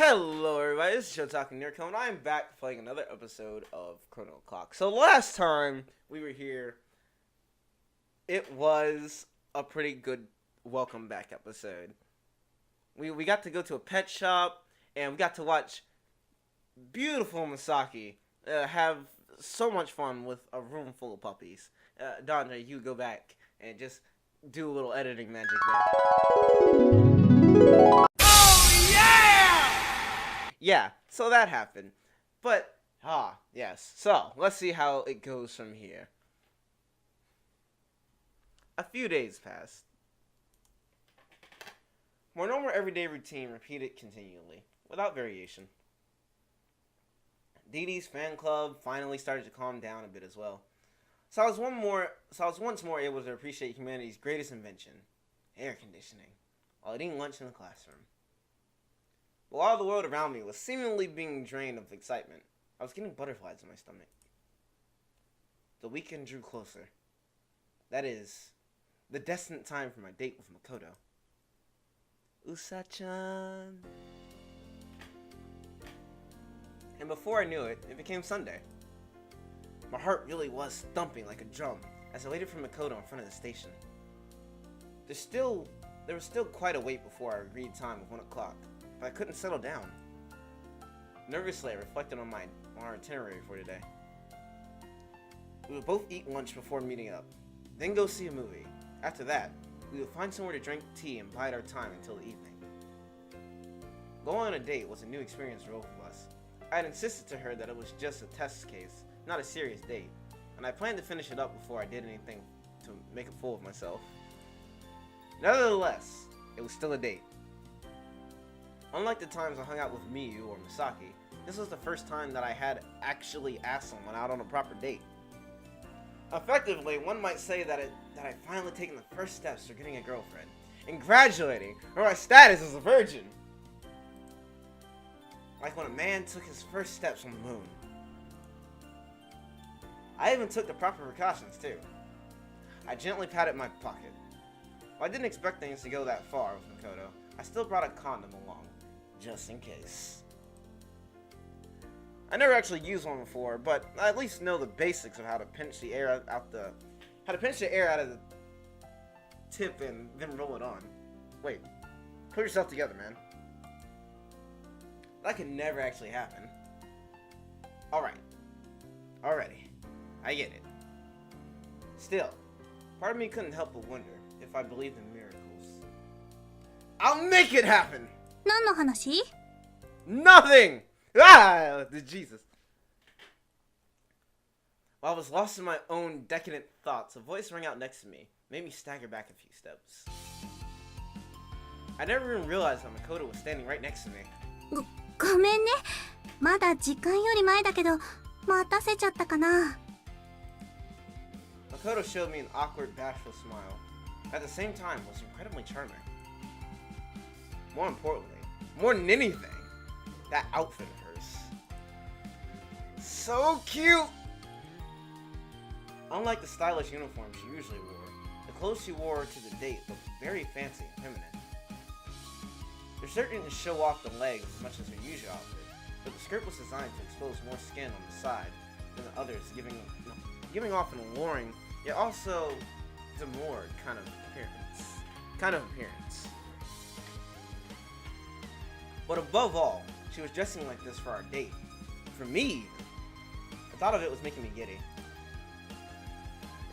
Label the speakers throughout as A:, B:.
A: Hello everybody, this is Chotakus Nerko, and I'm back playing another episode of Chrono Clock. So last time we were here, it was a pretty good welcome back episode. We got to go to a pet shop, and we got to watch beautiful Misaki have so much fun with a room full of puppies. Dondre, you go back and just do a little editing magic there. Yeah, so that happened. But, yes. So, let's see how it goes from here. A few days passed. More normal everyday routine repeated continually, without variation. Dee Dee's fan club finally started to calm down a bit as well. So I was once more able to appreciate humanity's greatest invention, air conditioning, while eating lunch in the classroom. But while the world around me was seemingly being drained of excitement, I was getting butterflies in my stomach. The weekend drew closer. That is, the destined time for my date with Makoto. Usa-chan. And before I knew it, it became Sunday. My heart really was thumping like a drum as I waited for Makoto in front of the station. There was still quite a wait before our agreed time of 1 o'clock. But I couldn't settle down. Nervously, I reflected on our itinerary for today. We would both eat lunch before meeting up, then go see a movie. After that, we would find somewhere to drink tea and bide our time until the evening. Going on a date was a new experience for both of us. I had insisted to her that it was just a test case, not a serious date, and I planned to finish it up before I did anything to make a fool of myself. Nevertheless, it was still a date. Unlike the times I hung out with Miyu or Misaki, this was the first time that I had actually asked someone out on a proper date. Effectively, one might say that I'd finally taken the first steps for getting a girlfriend, and graduating from my status as a virgin. Like when a man took his first steps on the moon. I even took the proper precautions too. I gently patted my pocket. While I didn't expect things to go that far with Makoto, I still brought a condom along. Just in case. I never actually used one before, but I at least know the basics of how to pinch the air out of the tip and then roll it on. Wait, put yourself together, man. That could never actually happen. Alright. Alrighty. I get it. Still, part of me couldn't help but wonder if I believed in miracles. I'll make it happen!
B: 何の話?
A: Nothing! Ah! Jesus. While I was lost in my own decadent thoughts, a voice rang out next to me, made me stagger back a few steps. I never even realized that Makoto was standing right next to me.
B: ごめんね。まだ時間より前だけど、待たせちゃったかな。
A: Makoto showed me an awkward, bashful smile. At the same time, was incredibly charming. More importantly, more than anything, that outfit of hers. So cute! Unlike the stylish uniform she usually wore, the clothes she wore to the date looked very fancy and feminine. They're certain to show off the legs as much as her usual outfit, but the skirt was designed to expose more skin on the side than the others, giving off an alluring, yet also demure kind of appearance. But above all, she was dressing like this for our date. For me, even. The thought of it was making me giddy.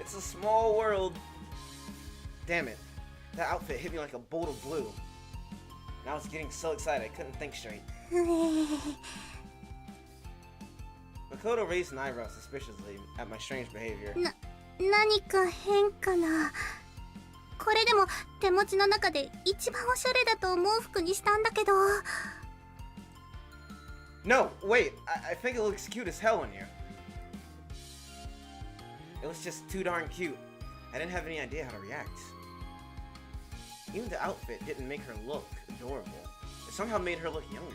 A: It's a small world. Damn it. That outfit hit me like a bolt of blue. And I was getting so excited I couldn't think straight. Makoto raised an eyebrow suspiciously at my strange behavior.
B: 何か変かな。これでも手持ちの中で一番おしゃれだと思う服にしたんだけど。
A: No, wait, I think it looks cute as hell on you. It was just too darn cute. I didn't have any idea how to react. Even the outfit didn't make her look adorable. It somehow made her look younger.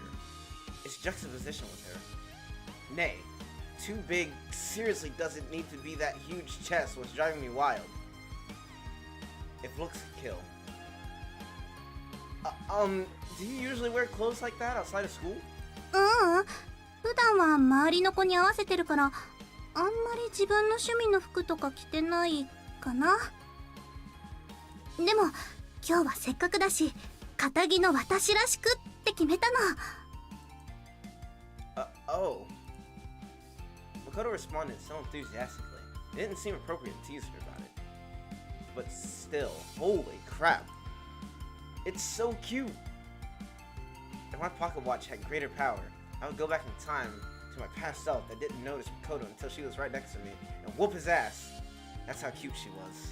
A: Its juxtaposition with her. Nay, too big seriously doesn't need to be that huge chest was driving me wild. If looks could kill. Do you usually wear clothes like that outside of school?
B: 普段は周りの子に合わせてるからあんまり自分の趣味の服とか着てないかな。でも今日はせっかくだし堅気の私らしくって決めたの。
A: Oh. Makoto responded so enthusiastically. It didn't seem appropriate to tease her about it. But still, holy crap. It's so cute. If my pocket watch had greater power, I would go back in time to my past self that didn't notice Makoto until she was right next to me and whoop his ass. That's how cute she was.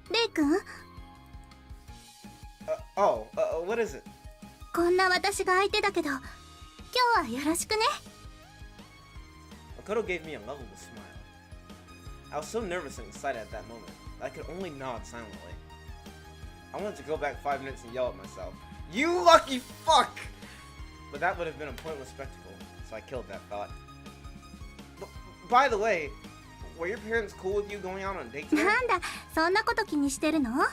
B: レイ君
A: what is it?
B: こんな私が相手だけど今日はよろしくね。
A: Makoto gave me a lovable smile. I was so nervous and excited at that moment that I could only nod silently. I wanted to go back 5 minutes and yell at myself, "You lucky fuck!" But that would have been a pointless spectacle, so I killed that thought. By the way, were your parents cool with you going out on a date today?
B: なんだそんなこと気にしてるの？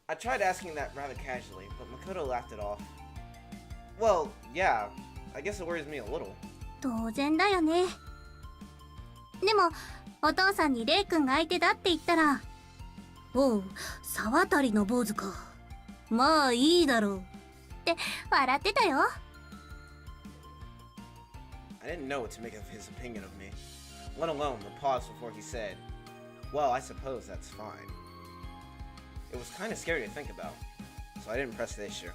A: I tried asking that rather casually, but Makoto laughed it off. Well, yeah, I guess it worries me a little.
B: 当然だよね。でもお父さんにレイ君が相手だって言ったら、おう、沢渡の坊主か。まあいいだろうって笑ってたよ。
A: I didn't know what to make of his opinion of me, let alone the pause before he said, "Well, I suppose that's fine." It was kind of scary to think about, so I didn't press the issue.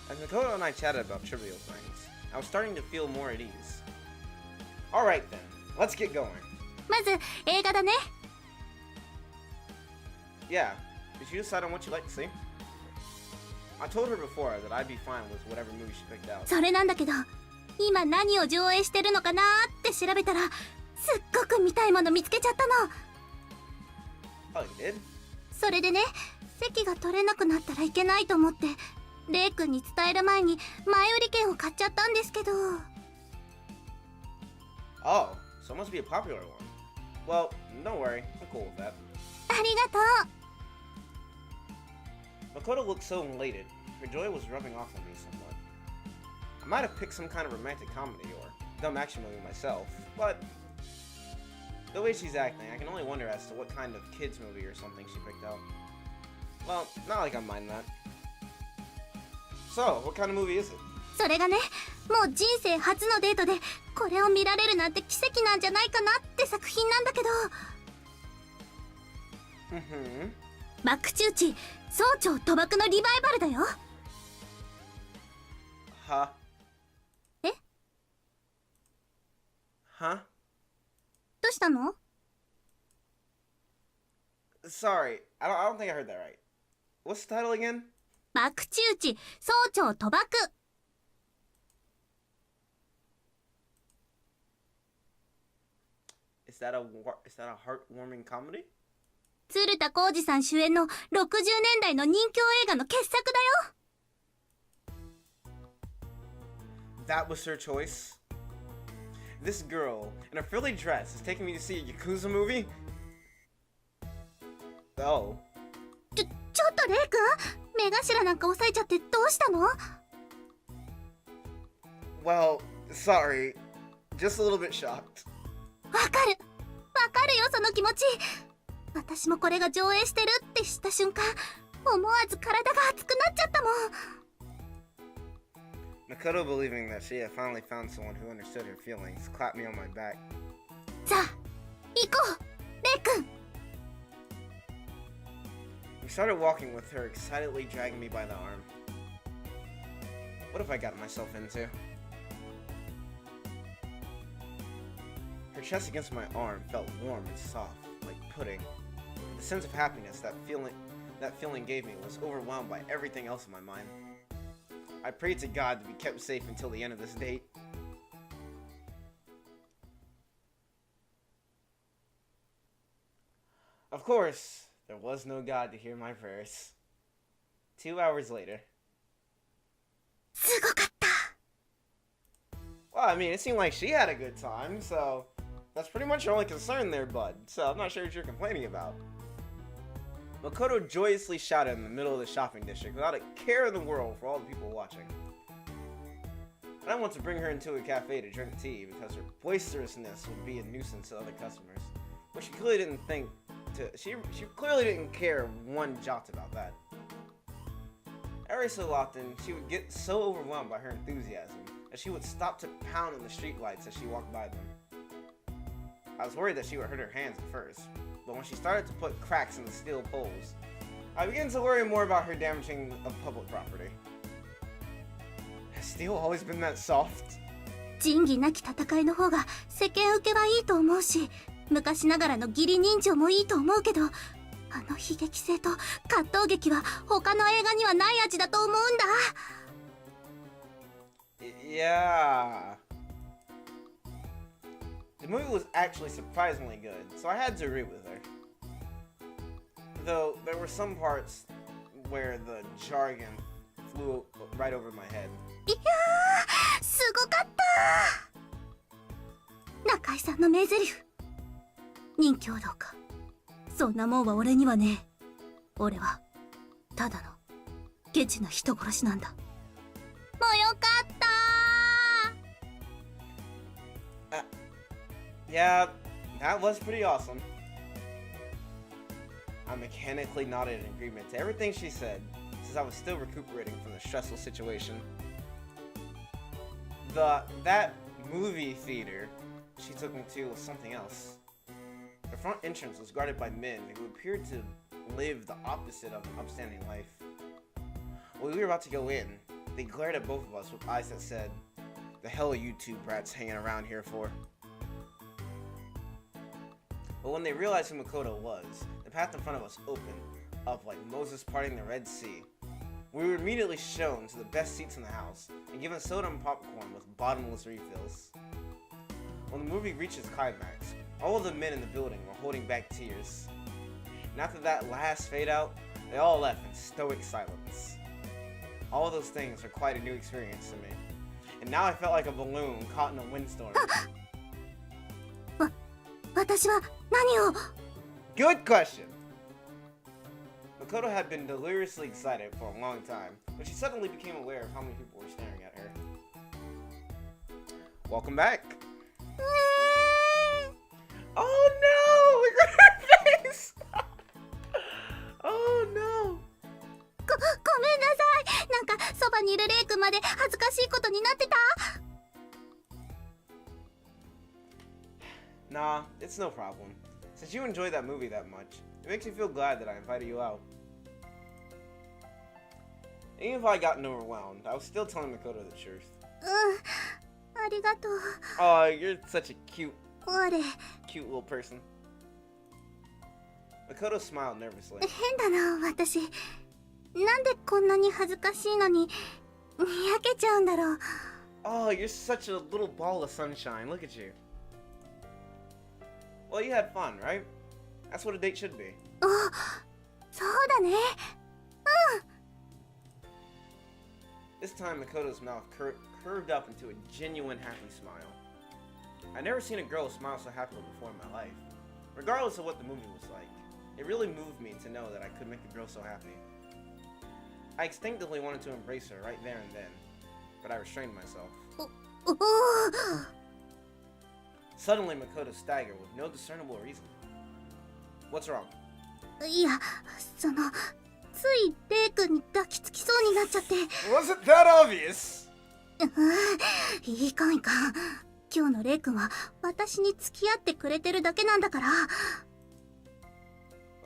A: As Makoto and I chatted about trivial things, I was starting to feel more at ease. Alright then, let's get going.
B: まず映画だね。
A: Yeah, did you decide on what you'd like to see? I told her before that I'd be fine with whatever movie she picked out.
B: それなんだけど今何を上映してるのかなって調べたらすっごく見たいもの見つけちゃったの。
A: Oh, you did?
B: それでね席が取れなくなったらいけないと思ってレイ君に伝える前に前売り券を買っちゃったんですけど。
A: Oh, so it must be a popular one. Well, don't worry, I'm cool with that.
B: ありがとう。
A: Makoto looked so elated. Her joy was rubbing off on me somewhat. I might have picked some kind of romantic comedy or dumb action movie myself, but the way she's acting, I can only wonder as to what kind of kids movie or something she picked out. Well, not like I'm minding that. So, what kind of movie is it?
B: それがねもう人生初のデートでこれを見られるなんて奇跡なんじゃないかなって作品なんだけど。爆中地総長賭博のリバイバルだよ。
A: Huh?
B: え？
A: Huh?
B: どうしたの？
A: Sorry, I don't think I heard that right. What's the title again?
B: 爆中地総長賭博。
A: Is that a heartwarming comedy?
B: 鶴田浩二さん主演の60年代の人気映画の傑作だよ。
A: That was her choice? This girl, in a frilly dress, is taking me to see a Yukuza movie? Oh.
B: ちょっとレイ君目頭なんか押さえちゃってどうしたの？
A: Well, sorry. Just a little bit shocked.
B: わかるよその気持ち。私もこれが上映してるって知った瞬間思わず体が熱くなっちゃったもん。
A: Makoto, believing that she had finally found someone who understood her feelings, clapped me on my back.
B: さあ行こうレイ君。
A: We started walking with her excitedly dragging me by the arm. What have I gotten myself into? Her chest against my arm felt warm and soft, like pudding. The sense of happiness that feeling gave me was overwhelmed by everything else in my mind. I prayed to God to be kept safe until the end of this date. Of course, there was no God to hear my prayers. 2 hours later.
B: すごかった。
A: Well, I mean, it seemed like she had a good time, so that's pretty much your only concern there, bud. So I'm not sure what you're complaining about. Makoto joyously shouted in the middle of the shopping district without a care in the world for all the people watching. I didn't want to bring her into a cafe to drink tea because her boisterousness would be a nuisance to other customers, but she clearly didn't think to. She clearly didn't care one jot about that. Every so often, she would get so overwhelmed by her enthusiasm that she would stop to pound on the streetlights as she walked by them. I was worried that she would hurt her hands at first, but when she started to put cracks in the steel poles, I began to worry more about her damaging of public property. Has steel always been that soft?
B: 仁義なき戦いの方が世間受けはいいと思うし、昔ながらの義理人情もいいと思うけど、あの悲劇性と葛藤劇は他の映画にはない味だと思うんだ。
A: Yeah. The movie was actually surprisingly good, so I had to agree with her. Though there were some parts where the jargon flew right over my head.
B: いやー、すごかった。中井さんの名台詞。任侠道か。そんなもんは俺にはねえ。俺はただのケチな人殺しなんだ。もうよかった。
A: Yeah, that was pretty awesome. I mechanically nodded in agreement to everything she said, since I was still recuperating from the stressful situation. That movie theater she took me to was something else. The front entrance was guarded by men who appeared to live the opposite of an upstanding life. When we were about to go in, they glared at both of us with eyes that said, "The hell are you two brats hanging around here for?" But when they realized who Makoto was, the path in front of us opened up like Moses parting the Red Sea. We were immediately shown to the best seats in the house and given soda and popcorn with bottomless refills. When the movie reached its climax, all of the men in the building were holding back tears. And after that last fade out, they all left in stoic silence. All of those things were quite a new experience to me. And now I felt like a balloon caught in a windstorm.
B: 私は何を
A: Good question! Makoto had been deliriously excited for a long time, but she suddenly became aware of how many people were staring at her. Welcome back! Oh no! Look at her face! Oh no!
B: ごめんなさい。なんかそばにいるレイ君まで恥ずかしいことになってた。
A: Nah, it's no problem. Since you enjoyed that movie that much, it makes me feel glad that I invited you out. Even if I got overwhelmed, I was still telling Makoto the truth.
B: ありがとう。
A: Oh, you're such a cute
B: 我
A: little person. Makoto smiled nervously.
B: 変だな私。なんでこんなに恥ずかしいのににやけちゃうんだろう。
A: Oh, you're such a little ball of sunshine. Look at you. Well, you had fun, right? That's what a date should be.
B: お、そうだね。
A: This time, Makoto's mouth curved up into a genuine happy smile. I'd never seen a girl smile so happily before in my life. Regardless of what the movie was like, it really moved me to know that I could make a girl so happy. I instinctively wanted to embrace her right there and then, but I restrained myself.
B: おお。
A: Suddenly, Makoto staggered with no discernible reason. What's wrong?
B: いや、そのついレイ君に抱きつきそうになっちゃって。
A: Was it that obvious?
B: いかんいかん。今日のレイ君は私に付き合ってくれてるだけなんだから。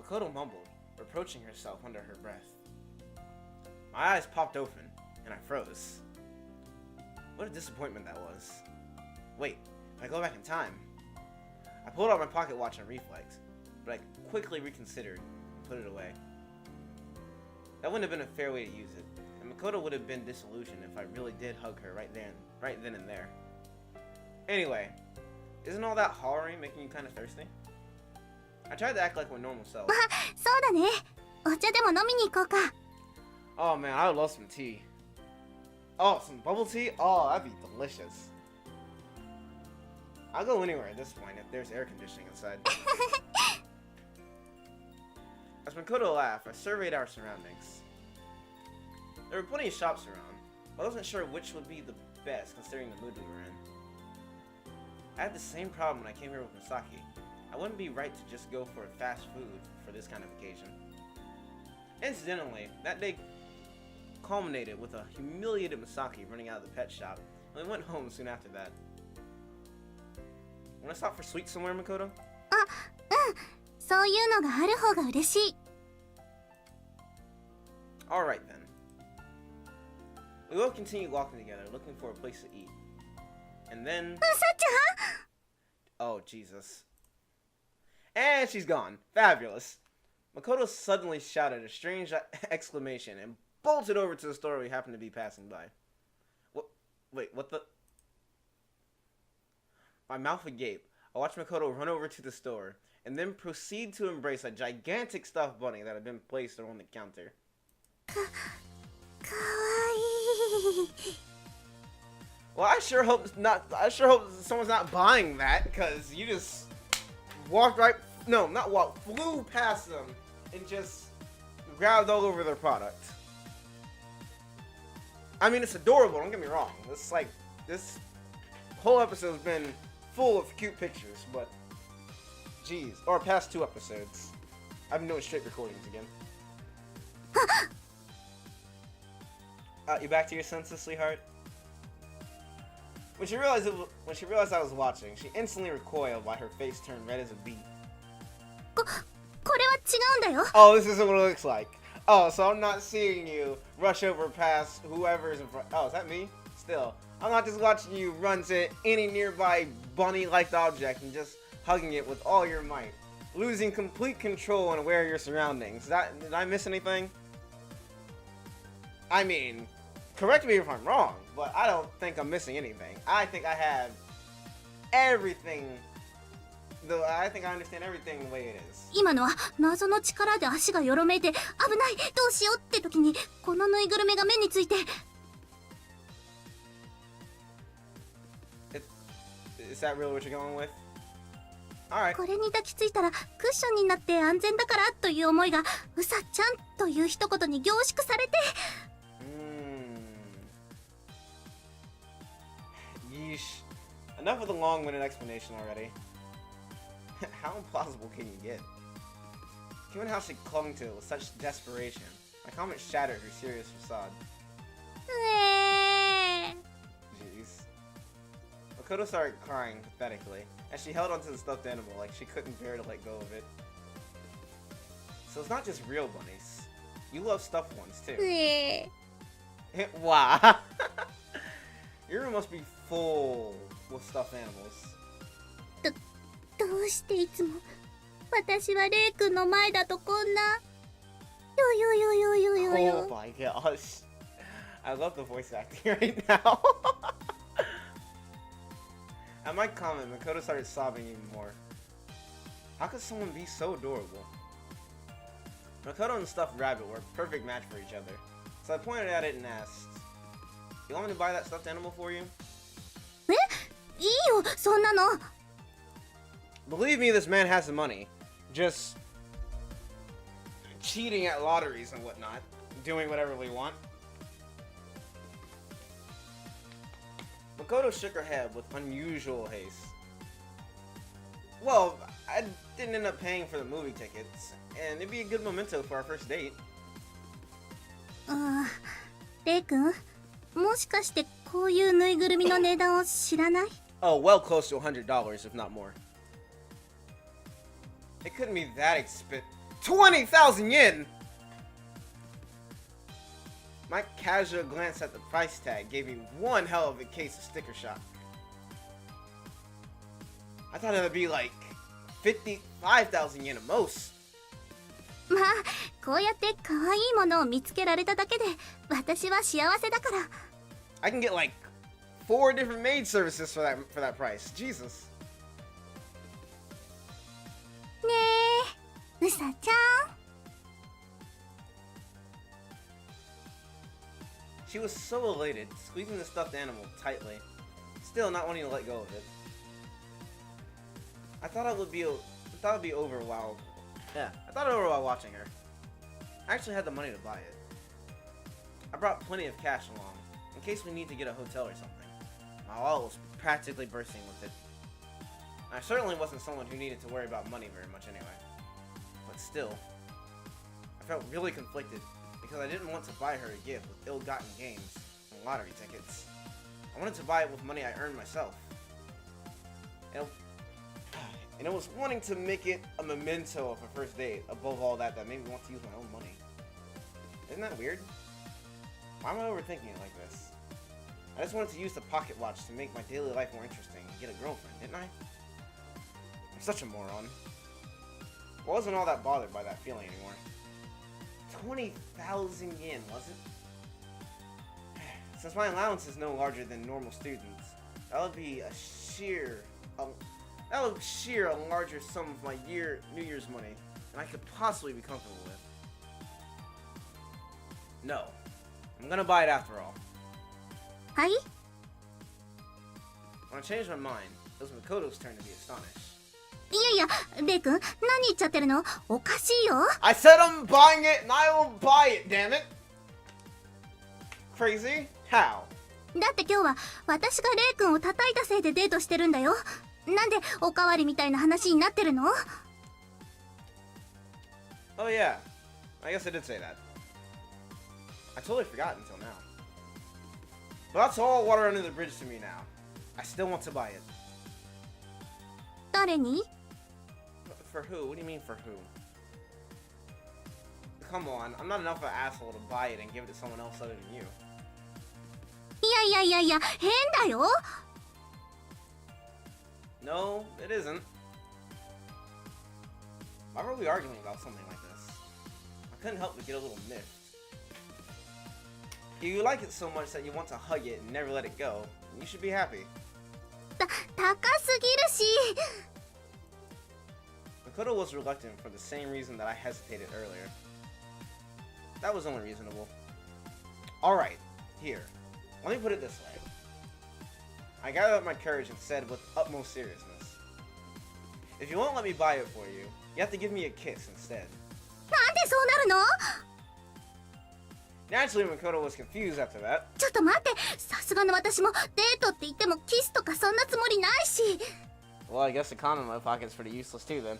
A: Makoto mumbled, reproaching herself under her breath. My eyes popped open, and I froze. What a disappointment that was. Wait, if I go back in time... I pulled out my pocket watch on reflex, but I quickly reconsidered and put it away. That wouldn't have been a fair way to use it, and Makoto would have been disillusioned if I really did hug her right then and there. Anyway, isn't all that hollering making you kind of thirsty? I tried to act like my normal self.
B: そうだね。お茶でも飲みに行こうか。
A: Oh man, I would love some tea. Oh, some bubble tea? Oh, that'd be delicious. I'll go anywhere at this point if there's air conditioning inside. As Makoto laughed, I surveyed our surroundings. There were plenty of shops around, but I wasn't sure which would be the best considering the mood we were in. I had the same problem when I came here with Misaki. I wouldn't be right to just go for fast food for this kind of occasion. Incidentally, that day culminated with a humiliated Misaki running out of the pet shop, and we went home soon after that. Wanna stop for sweets somewhere, Makoto?
B: そういうのがある方が嬉しい。
A: Alright then. We will continue walking together, looking for a place to eat. And then...
B: さっちゃん
A: Oh, Jesus. And she's gone. Fabulous. Makoto suddenly shouted a strange exclamation and bolted over to the store we happened to be passing by. What? Wait, what the? My mouth agape. I watched Makoto run over to the store and then proceed to embrace a gigantic stuffed bunny that had been placed on the counter.
B: かわいい。
A: Well, I sure hope someone's not buying that, because you just walked right... No, not walked. Flew past them and just grabbed all over their product. I mean, it's adorable, don't get me wrong. It's like, this whole episode's been full of cute pictures, but... Jeez. Or past 2 episodes. I've been doing straight recordings again. You back to your senses, sweetheart? When she realized I was watching, she instantly recoiled while her face turned red as a beet.
B: これは違うんだよ。
A: Oh, this isn't what it looks like. Oh, so I'm not seeing you rush over past whoever's in front. Oh, is that me? Still, I'm not just watching you run to any nearby bunny-like object and just hugging it with all your might, losing complete control and aware of your surroundings. Did I miss anything? I mean, correct me if I'm wrong, but I don't think I'm missing anything. I think I have everything. I think I understand everything the way it is.
B: 今のは謎の力で足がよろめいて危ないどうしようって時にこのぬいぐるみが目について
A: Is that really what you're going with? Alright.
B: これに抱きついたらクッションになって安全だからという思いがうさちゃんという一言に凝縮されて
A: Yeesh. Enough of the long-winded explanation already. How implausible can you get? Given how she clung to it with such desperation, my comment shattered her serious facade.
B: ねえ
A: Jeez. Makoto started crying pathetically as she held onto the stuffed animal like she couldn't bear to let go of it. So it's not just real bunnies. You love stuffed ones too.
B: ねえ
A: Wow. Your room must be full with stuffed animals.
B: どうしていつも私はレイ君の前だとこんなよ
A: Oh my gosh. I love the voice acting right now. At my comment, Makoto started sobbing even more. How could someone be so adorable? Makoto and the stuffed rabbit were a perfect match for each other. So I pointed at it and asked, "You want me to buy that stuffed animal for you?"
B: えいいよそんなの
A: Believe me, this man has the money. Just cheating at lotteries and whatnot. Doing whatever we want. Makoto shook her head with unusual haste. Well, I didn't end up paying for the movie tickets, and it'd be a good memento for our first date.
B: レイ君もしかしてこういうぬいぐるみの値段を知らない
A: Oh, well close to $100, if not more. It couldn't be that expensive. 20,000 yen! My casual glance at the price tag gave me one hell of a case of sticker shock. I thought it would be like 55,000 yen at most.
B: まあこうやって可愛いものを見つけられただけで私は幸せだから
A: I can get like 4 different maid services for that price. Jesus.
B: ねえうさちゃん
A: She was so elated, squeezing the stuffed animal tightly, still not wanting to let go of it. I thought it would be over while watching her. I actually had the money to buy it. I brought plenty of cash along, in case we need to get a hotel or something. My wallet was practically bursting with it. I certainly wasn't someone who needed to worry about money very much anyway. But still, I felt really conflicted because I didn't want to buy her a gift with ill-gotten gains and lottery tickets. I wanted to buy it with money I earned myself. And it was wanting to make it a memento of a first date above all that made me want to use my own money. Isn't that weird? Why am I overthinking it like this? I just wanted to use the pocket watch to make my daily life more interesting and get a girlfriend, didn't I? I'm such a moron. I wasn't all that bothered by that feeling anymore. 20,000 yen, was it? Since my allowance is no larger than normal students, that would sheer a larger sum of my New Year's money than I could possibly be comfortable with. No. I'm gonna buy it after all.
B: Hi?
A: When I changed my mind, it was Makoto's turn to be astonished.
B: いやいや、レイ君、何言っちゃってるの？おかしいよ。
A: I said I'm buying it and I will buy it, damn it! Crazy? How?
B: だって今日は私がレイ君を叩いたせいでデートしてるんだよ。なんでおかわりみたいな話になってるの？
A: Oh yeah, I guess I did say that. I totally forgot until now. But that's all water under the bridge to me now. I still want to buy it.
B: 誰に？
A: For who? What do you mean for who? Come on, I'm not enough of an asshole to buy it and give it to someone else other than you.
B: いや、変だよ。
A: No, it isn't. Why were we arguing about something like this? I couldn't help but get a little miffed. You like it so much that you want to hug it and never let it go. You should be happy.
B: 高すぎるし。
A: Makoto was reluctant for the same reason that I hesitated earlier. That was only reasonable. Alright, here. Let me put it this way. I gathered up my courage and said with utmost seriousness, if you won't let me buy it for you, you have to give me a kiss instead.
B: なんでそうなるの？
A: Naturally, Makoto was confused after that.
B: ちょっと待って、さすがの私もデートって言ってもキスとかそんなつもりないし。
A: Well, I guess the condom in my pocket is pretty useless too then.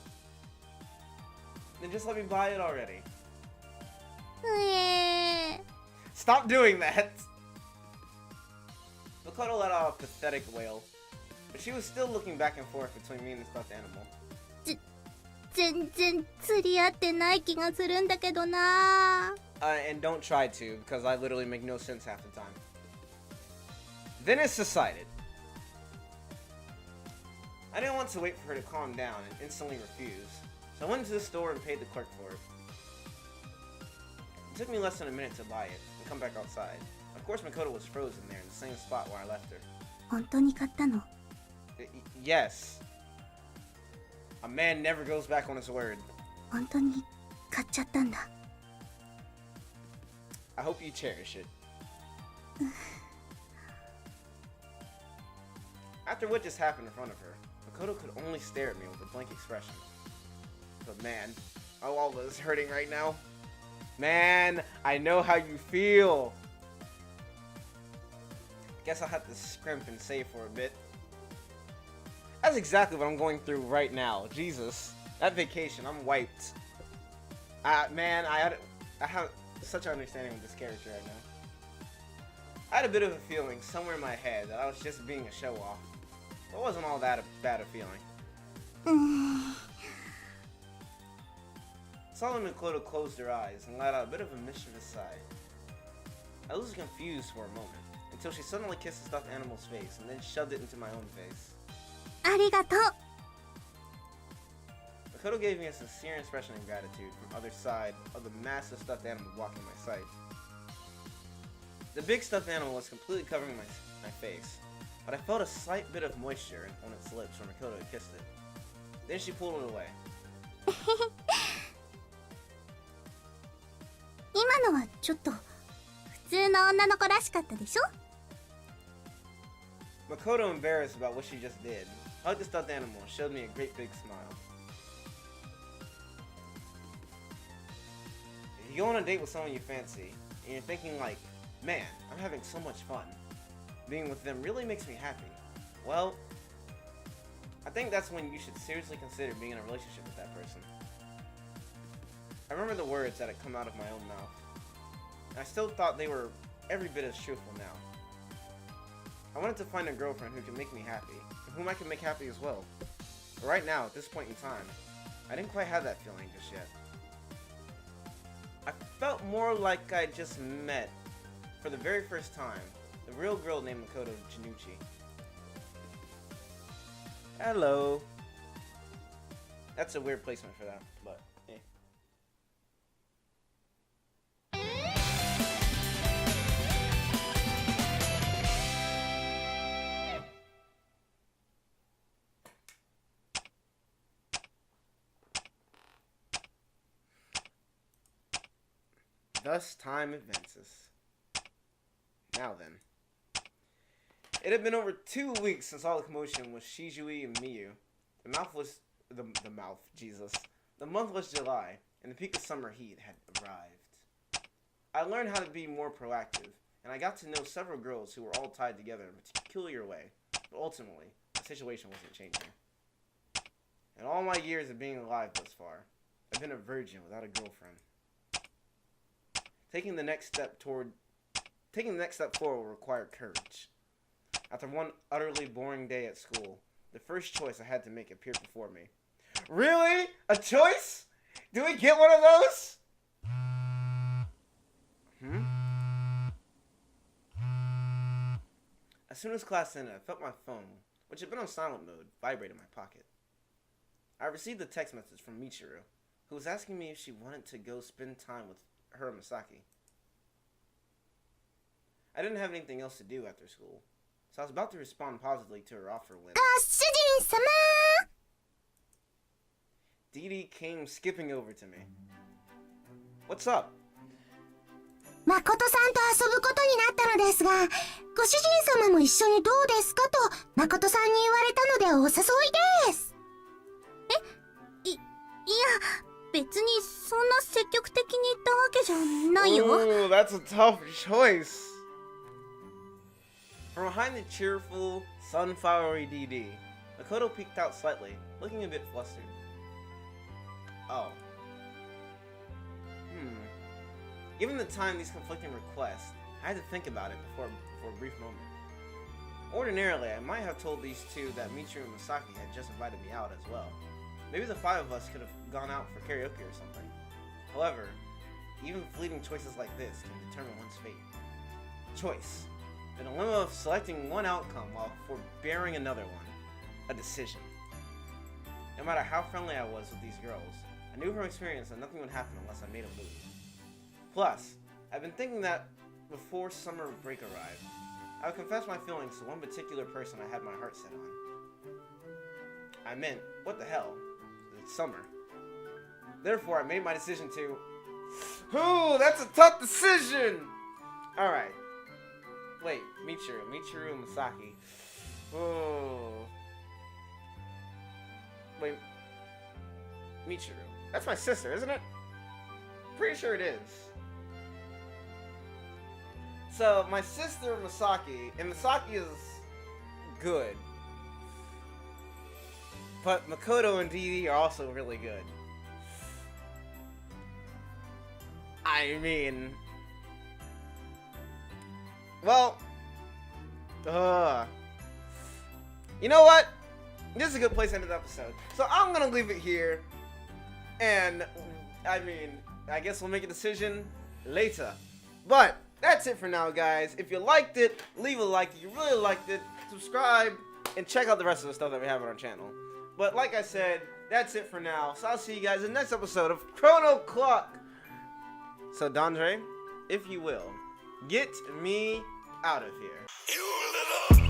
A: Then just let me buy it already. Stop doing that! Makoto let out a pathetic wail, but she was still looking back and forth between me and the stuffed animal.
B: 全然釣り合ってない気がするんだけどな。
A: And don't try to, because I literally make no sense half the time. Then it's decided. I didn't want to wait for her to calm down and instantly refuse, so I went into the store and paid the clerk for it. It took me less than a minute to buy it and come back outside. Of course, Makoto was frozen there in the same spot where I left her.
B: 本当に買ったの？
A: Yes. A man never goes back on his word.
B: 本当に買っちゃったんだ。
A: I hope you cherish it. After what just happened in front of her, Makoto could only stare at me with a blank expression. But man, my wallet is hurting right now. Man, I know how you feel. Guess I'll have to scrimp and save for a bit. That's exactly what I'm going through right now. Jesus. That vacation, I'm wiped. Man, I have such an understanding of this character right now. I had a bit of a feeling somewhere in my head that I was just being a show-off. It wasn't all that bad a feeling. Solomon and Makoto closed their eyes and let out a bit of a mischievous sigh. I was confused for a moment, until she suddenly kissed the stuffed animal's face and then shoved it into my own face.
B: ありがとう。
A: Makoto gave me a sincere expression of gratitude from the other side of the massive stuffed animal blocking my sight. The big stuffed animal was completely covering my face, but I felt a slight bit of moisture on its lips when Makoto had kissed it. Then she pulled it away.
B: 今のはちょっと普通の女の子らしかったでしょ？
A: Makoto, embarrassed about what she just did, hugged the stuffed animal and showed me a great big smile. If you go on a date with someone you fancy, and you're thinking like, man, I'm having so much fun. Being with them really makes me happy. Well, I think that's when you should seriously consider being in a relationship with that person. I remember the words that had come out of my own mouth, and I still thought they were every bit as truthful now. I wanted to find a girlfriend who could make me happy, and whom I could make happy as well. But right now, at this point in time, I didn't quite have that feeling just yet. I felt more like I just met, for the very first time, the real girl named Makoto Janucci. Hello. That's a weird placement for that, but eh. Thus time advances. Now then. It had been over 2 weeks since all the commotion with Shizui and Miyu. The month was July, and the peak of summer heat had arrived. I learned how to be more proactive, and I got to know several girls who were all tied together in a peculiar way, but ultimately, the situation wasn't changing. In all my years of being alive thus far, I've been a virgin without a girlfriend. Taking the next step forward will require courage. After one utterly boring day at school, the first choice I had to make appeared before me. Really? A choice? Do we get one of those? As soon as class ended, I felt my phone, which had been on silent mode, vibrate in my pocket. I received a text message from Michiru, who was asking me if she wanted to go spend time with her and Misaki. I didn't have anything else to do after school, so I was about to respond positively to her offer when Dee came skipping over to me. What's up?
B: 誠さんと遊ぶことになったのですが、ご主人様も一緒にどうですかと誠さんに言われたのでお誘いです。いや、別にそんな積極的に言ったわけじゃないよ。
A: Ooh, that's a tough choice. From behind the cheerful, sunflowery DD, Makoto peeked out slightly, looking a bit flustered. Oh. Given the time these conflicting requests, I had to think about it for a brief moment. Ordinarily, I might have told these two that Michiru and Misaki had just invited me out as well. Maybe the five of us could have gone out for karaoke or something. However, even fleeting choices like this can determine one's fate. Choice. The dilemma of selecting one outcome while forbearing another one. A decision. No matter how friendly I was with these girls, I knew from experience that nothing would happen unless I made a move. Plus, I've been thinking that before summer break arrived, I would confess my feelings to one particular person I had my heart set on. I meant, what the hell? It's summer. Therefore, I made my decision to... Ooh, that's a tough decision! Alright. Wait, Michiru and Misaki. Oh. Wait. Michiru. That's my sister, isn't it? Pretty sure it is. So, my sister Misaki, and Misaki is good. But Makoto and Dee are also really good. I mean... Well... You know what? This is a good place to end the episode. So I'm gonna leave it here. And, I mean, I guess we'll make a decision later. But, that's it for now, guys. If you liked it, leave a like. If you really liked it, subscribe, and check out the rest of the stuff that we have on our channel. But like I said, that's it for now. So I'll see you guys in the next episode of Chrono Clock. So Dondre, if you will, get me out of here. You little...